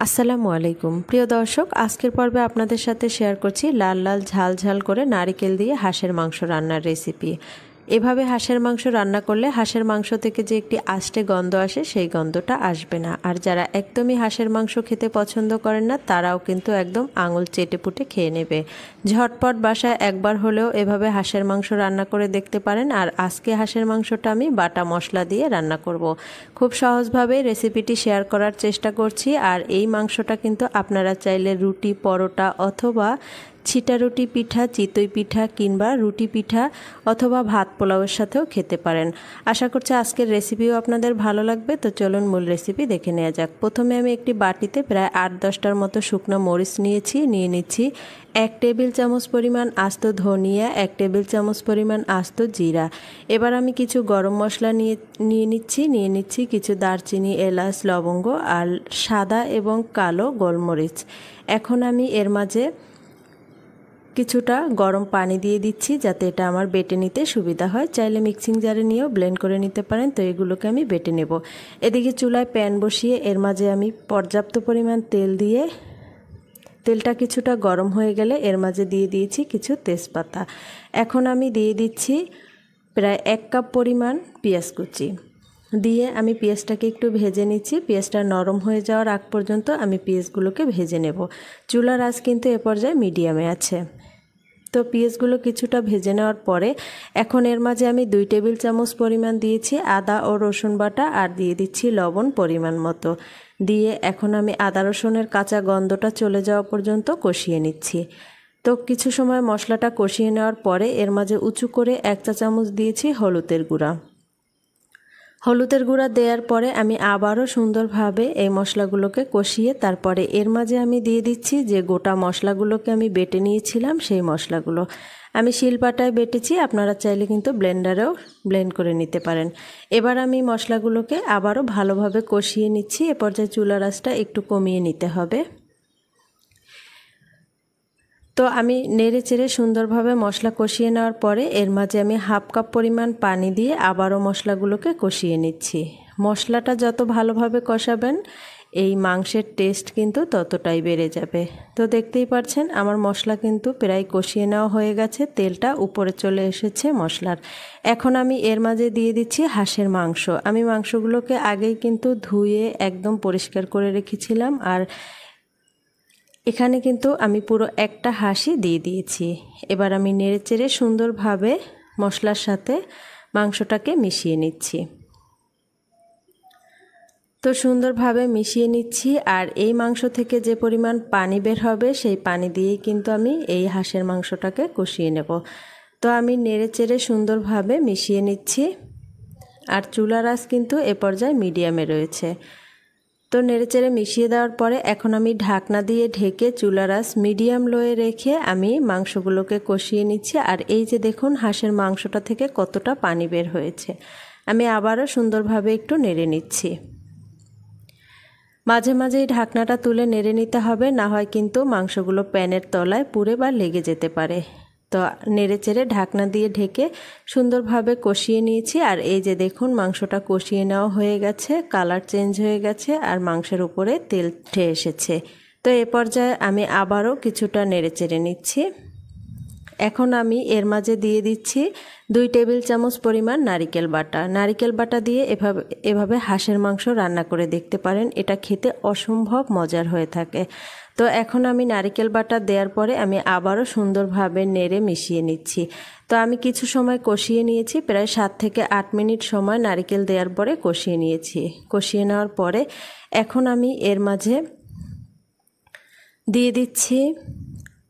আসসালামু আলাইকুম প্রিয় দর্শক, আজকের পর্বে আপনাদের সাথে শেয়ার করছি লাল লাল ঝাল ঝাল করে নারিকেল দিয়ে হাঁসের মাংস রান্নার রেসিপি। এভাবে হাঁসের মাংস রান্না করলে হাঁসের মাংস থেকে যে একটি আষ্টে গন্ধ আসে সেই গন্ধটা আসবে না। আর যারা একদমই হাঁসের মাংস খেতে পছন্দ করেন না তারাও কিন্তু একদম আঙুল চেটেপুটে খেয়ে নেবে। ঝটপট বাসায় একবার হলেও এভাবে হাঁসের মাংস রান্না করে দেখতে পারেন। আর আজকে হাঁসের মাংসটা আমি বাটা মশলা দিয়ে রান্না করব। খুব সহজভাবে রেসিপিটি শেয়ার করার চেষ্টা করছি। আর এই মাংসটা কিন্তু আপনারা চাইলে রুটি, পরোটা অথবা ছিটা রুটি পিঠা, চিতই পিঠা কিংবা রুটি পিঠা অথবা ভাত পোলাওয়ের সাথেও খেতে পারেন। আশা করছি আজকের রেসিপিও আপনাদের ভালো লাগবে। তো চলুন মূল রেসিপি দেখে নেওয়া যাক। প্রথমে আমি একটি বাটিতে প্রায় 8-10টার মতো শুকনো মরিচ নিয়ে নিচ্ছি 1 টেবিল চামচ পরিমাণ আস্ত ধনিয়া, 1 টেবিল চামচ পরিমাণ আস্ত জিরা। এবার আমি কিছু গরম মশলা নিয়ে নিচ্ছি কিছু দারচিনি, এলাচ, লবঙ্গ আর সাদা এবং কালো গোলমরিচ। এখন আমি এর মাঝে কিছুটা গরম পানি দিয়ে দিচ্ছি যাতে এটা আমার বেটে নিতে সুবিধা হয়। চাইলে মিক্সিং জারে নিয়েও ব্লেন্ড করে নিতে পারেন। তো এগুলোকে আমি বেটে নেব। এদিকে চুলায় প্যান বসিয়ে এর মাঝে আমি পর্যাপ্ত পরিমাণ তেল দিয়ে তেলটা কিছুটা গরম হয়ে গেলে এর মাঝে দিয়ে দিয়েছি কিছু তেজপাতা। এখন আমি দিয়ে দিচ্ছি প্রায় 1 কাপ পরিমাণ পেঁয়াজ কুচি দিয়ে আমি পেঁয়াজটাকে একটু ভেজে নিচ্ছি। পেঁয়াজটা নরম হয়ে যাওয়ার আগ পর্যন্ত আমি পেঁয়াজগুলোকে ভেজে নেব। চুলার আঁচ কিন্তু এ পর্যায়ে মিডিয়ামে আছে। তো পেঁয়াজগুলো কিছুটা ভেজে নেওয়ার পরে এখন এর মাঝে আমি 2 টেবিল চামচ পরিমাণ দিয়েছি আদা ও রসুন বাটা আর দিয়ে দিচ্ছি লবণ পরিমাণ মতো। দিয়ে এখন আমি আদা রসুনের কাঁচা গন্ধটা চলে যাওয়া পর্যন্ত কষিয়ে নিচ্ছি। তো কিছু সময় মশলাটা কষিয়ে নেওয়ার পরে এর মাঝে উঁচু করে 1 চা চামচ দিয়েছি হলুদের গুঁড়া। হলুদের গুঁড়া দেওয়ার পরে আমি আবারও সুন্দরভাবে এই মশলাগুলোকে কষিয়ে তারপরে এর মাঝে আমি দিয়ে দিচ্ছি যে গোটা মশলাগুলোকে আমি বেটে নিয়েছিলাম সেই মশলাগুলো। আমি শিলপাটায় বেটেছি, আপনারা চাইলে কিন্তু ব্লেন্ডারেও ব্লেন্ড করে নিতে পারেন। এবার আমি মশলাগুলোকে আবারও ভালোভাবে কষিয়ে নিচ্ছি। এ পর্যায়ে চুলার আঁচটা একটু কমিয়ে নিতে হবে। তো আমি নেড়ে চেড়ে সুন্দরভাবে মশলা কষিয়ে নেওয়ার পরে এর মাঝে আমি 1/2 কাপ পরিমাণ পানি দিয়ে আবারও মশলাগুলোকে কষিয়ে নিচ্ছি। মশলাটা যত ভালোভাবে কষাবেন এই মাংসের টেস্ট কিন্তু ততটাই বেড়ে যাবে। তো দেখতেই পাচ্ছেন আমার মশলা কিন্তু প্রায় কষিয়ে নেওয়া হয়ে গেছে, তেলটা উপরে চলে এসেছে মশলার। এখন আমি এর মাঝে দিয়ে দিচ্ছি হাঁসের মাংস। আমি মাংসগুলোকে আগেই কিন্তু ধুয়ে একদম পরিষ্কার করে রেখেছিলাম। আর এখানে কিন্তু আমি পুরো একটা হাঁসই দিয়ে দিয়েছি। এবার আমি নেড়েচেড়ে সুন্দরভাবে মশলার সাথে মাংসটাকে মিশিয়ে নিচ্ছি। তো সুন্দরভাবে মিশিয়ে নিচ্ছি। আর এই মাংস থেকে যে পরিমাণ পানি বের হবে সেই পানি দিয়েই কিন্তু আমি এই হাঁসের মাংসটাকে কষিয়ে নেব। তো আমি নেড়েচেড়ে সুন্দরভাবে মিশিয়ে নিচ্ছি। আর চুলার আঁচ কিন্তু এ পর্যায়ে মিডিয়ামে রয়েছে। তো নেড়েচেড়ে মিশিয়ে দেওয়ার পরে এখন আমি ঢাকনা দিয়ে ঢেকে চুলার আঁচ মিডিয়াম লোয়ে রেখে আমি মাংসগুলোকে কষিয়ে নিচ্ছি। আর এই যে দেখুন হাঁসের মাংসটা থেকে কতটা পানি বের হয়েছে। আমি আবারও সুন্দরভাবে একটু নেড়ে নিচ্ছি। মাঝে মাঝে এই ঢাকনাটা তুলে নেড়ে নিতে হবে, না হয় কিন্তু মাংসগুলো প্যানের তলায় পুড়ে বা লেগে যেতে পারে। তো নেড়েচেড়ে ঢাকনা দিয়ে ঢেকে সুন্দরভাবে কষিয়ে নিয়েছি। আর এই যে দেখুন মাংসটা কষিয়ে নেওয়া হয়ে গেছে, কালার চেঞ্জ হয়ে গেছে আর মাংসের উপরে তেল উঠে এসেছে। তো এ পর্যায়ে আমি আবারও কিছুটা নেড়েচেড়ে নিচ্ছি। এখন আমি এর মাঝে দিয়ে দিচ্ছি 2 টেবিল চামচ পরিমাণ নারিকেল বাটা। নারিকেল বাটা দিয়ে এভাবে হাঁসের মাংস রান্না করে দেখতে পারেন, এটা খেতে অসম্ভব মজার হয়ে থাকে। তো এখন আমি নারিকেল বাটা দেওয়ার পরে আমি আবারও সুন্দরভাবে নেড়ে মিশিয়ে নিচ্ছি। তো আমি কিছু সময় কষিয়ে নিয়েছি, প্রায় 7 থেকে 8 মিনিট সময় নারিকেল দেওয়ার পরে কষিয়ে নিয়েছি। কষিয়ে নেওয়ার পরে এখন আমি এর মাঝে দিয়ে দিচ্ছি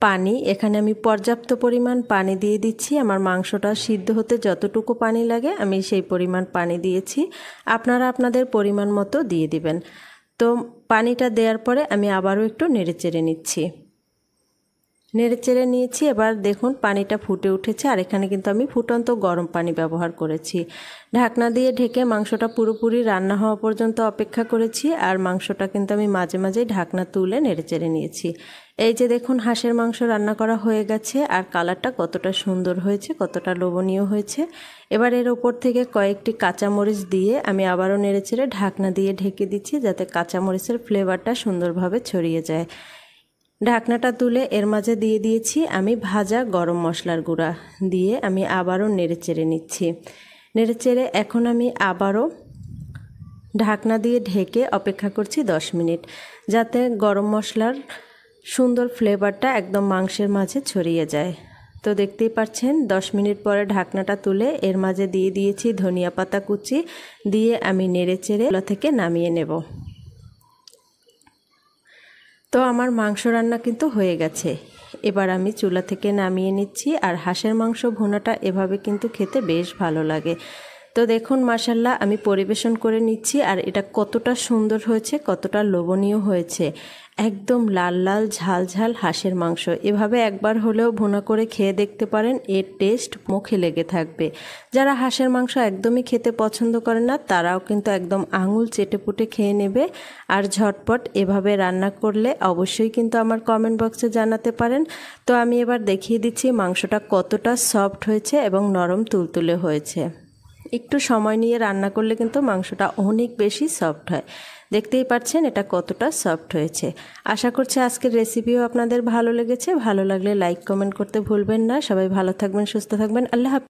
পানি। এখানে আমি পর্যাপ্ত পরিমাণ পানি দিয়ে দিচ্ছি। আমার মাংসটা সিদ্ধ হতে যতটুকু পানি লাগে আমি সেই পরিমাণ পানি দিয়েছি, আপনারা আপনাদের পরিমাণ মতো দিয়ে দিবেন। তো পানিটা দেওয়ার পরে আমি আবারও একটু নেড়েচেড়ে নিচ্ছি। নেড়েচেড়ে নিয়েছি। এবার দেখুন পানিটা ফুটে উঠেছে, আর এখানে কিন্তু আমি ফুটন্ত গরম পানি ব্যবহার করেছি। ঢাকনা দিয়ে ঢেকে মাংসটা পুরোপুরি রান্না হওয়া পর্যন্ত অপেক্ষা করেছি, আর মাংসটা কিন্তু আমি মাঝে মাঝে ঢাকনা তুলে নেড়েচেড়ে নিয়েছি। এই যে দেখুন হাঁসের মাংস রান্না করা হয়ে গেছে, আর কালারটা কতটা সুন্দর হয়েছে, কতটা লোভনীয় হয়েছে। এবার এর ওপর থেকে কয়েকটি কাঁচামরিচ দিয়ে আমি আবারও নেড়েচেড়ে ঢাকনা দিয়ে ঢেকে দিচ্ছি, যাতে কাঁচামরিচের ফ্লেভারটা সুন্দরভাবে ছড়িয়ে যায়। ঢাকনাটা তুলে এর মাঝে দিয়ে দিয়েছি আমি ভাজা গরম মশলার গুঁড়া, দিয়ে আমি আবারও নেড়েচেড়ে নিচ্ছি। নেড়েচেড়ে এখন আমি আবারও ঢাকনা দিয়ে ঢেকে অপেক্ষা করছি 10 মিনিট, যাতে গরম মশলার সুন্দর ফ্লেভারটা একদম মাংসের মাঝে ছড়িয়ে যায়। তো দেখতেই পাচ্ছেন 10 মিনিট পরে ঢাকনাটা তুলে এর মাঝে দিয়ে দিয়েছি ধনিয়া পাতা কুচি, দিয়ে আমি নেড়েচেড়ে চুলা থেকে নামিয়ে নেব। তো আমার মাংস রান্না কিন্তু হয়ে গেছে। এবার আমি চুলা থেকে নামিয়ে নিচ্ছি, আর হাঁসের মাংস ভুনাটা এভাবে কিন্তু খেতে বেশ ভালো লাগে। তো দেখুন মাশাআল্লাহ আমি পরিবেশন করে নিচ্ছি, আর এটা কতটা সুন্দর হয়েছে, কতটা লোভনীয় হয়েছে। একদম লাল লাল ঝাল ঝাল হাঁসের মাংস এভাবে একবার হলেও ভুনা করে খেয়ে দেখতে পারেন, এর টেস্ট মুখে লেগে থাকবে। যারা হাঁসের মাংস একদমই খেতে পছন্দ করে না, তারাও কিন্তু একদম আঙুল চেটেপুটে খেয়ে নেবে। আর ঝটপট এভাবে রান্না করলে অবশ্যই কিন্তু আমার কমেন্ট বক্সে জানাতে পারেন। তো আমি এবার দেখিয়ে দিচ্ছি মাংসটা কতটা সফট হয়েছে এবং নরম তুলতুলে হয়েছে। একটু সময় নিয়ে রান্না করলে কিন্তু মাংসটা অনেক বেশি সফট হয়। দেখতেই পাচ্ছেন এটা কতটা সফট হয়েছে। আশা করছি আজকের রেসিপিও আপনাদের ভালো লেগেছে। ভালো লাগলে লাইক কমেন্ট করতে ভুলবেন না। সবাই ভালো থাকবেন, সুস্থ থাকবেন। আল্লাহ হাফেজ।